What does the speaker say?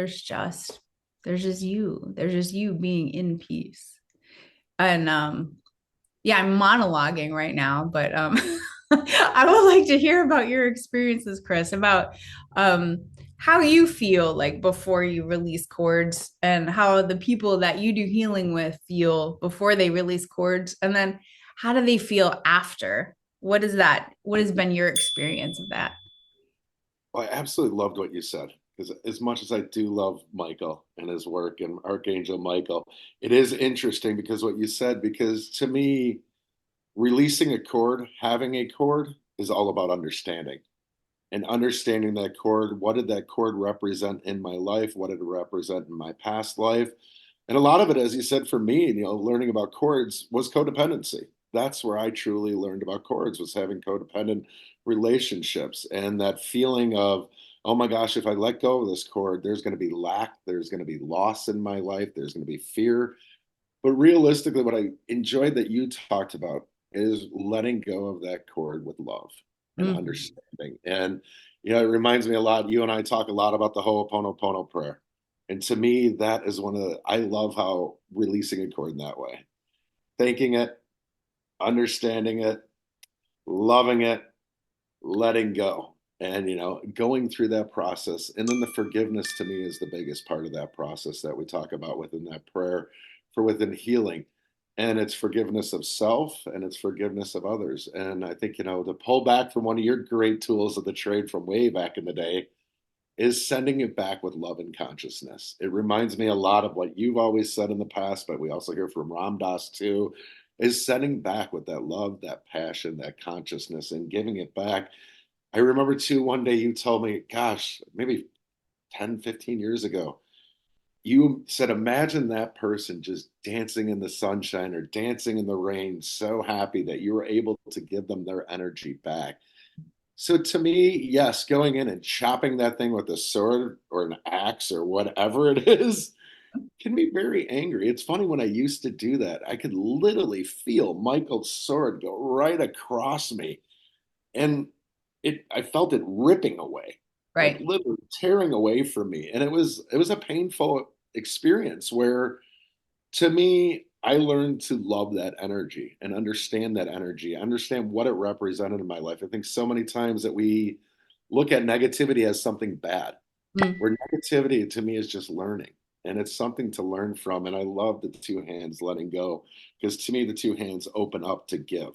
there's just you being in peace. And yeah, I'm monologuing right now, but I would like to hear about your experiences, Chris, about how you feel like before you release chords and how the people that you do healing with feel before they release chords, and then how do they feel after? What is that? What has been your experience of that? I absolutely loved what you said because as much as I do love Michael and his work and Archangel Michael, it is interesting because what you said, because to me, releasing a chord, having a chord is all about understanding and understanding that chord. What did that chord represent in my life? What did it represent in my past life? And a lot of it, as you said, for me, learning about chords was codependency. That's where I truly learned about chords, was having codependent relationships and that feeling of, oh my gosh, if I let go of this chord, there's going to be lack, there's going to be loss in my life, there's going to be fear. But realistically, what I enjoyed that you talked about is letting go of that chord with love and Mhm. understanding. And, it reminds me a lot. You and I talk a lot about the Ho'oponopono prayer. And to me, that is I love how releasing a chord in that way, thanking it, understanding it, loving it, letting go. And, going through that process. And then the forgiveness to me is the biggest part of that process that we talk about within that prayer for within healing. And it's forgiveness of self and it's forgiveness of others. And I think, to pull back from one of your great tools of the trade from way back in the day is sending it back with love and consciousness. It reminds me a lot of what you've always said in the past, but we also hear from Ram Dass too, is sending back with that love, that passion, that consciousness, and giving it back. I remember too, one day you told me, gosh, maybe 10, 15 years ago, you said, imagine that person just dancing in the sunshine or dancing in the rain, so happy that you were able to give them their energy back. So to me, yes, going in and chopping that thing with a sword or an axe or whatever it is can be very angry. It's funny when I used to do that, I could literally feel Michael's sword go right across me. And I felt it ripping away, like Right. literally tearing away from me. And it was a painful experience where to me, I learned to love that energy and understand that energy, understand what it represented in my life. I think so many times that we look at negativity as something bad, Mm. where negativity to me is just learning. And it's something to learn from. And I love the two hands letting go because to me, the two hands open up to give.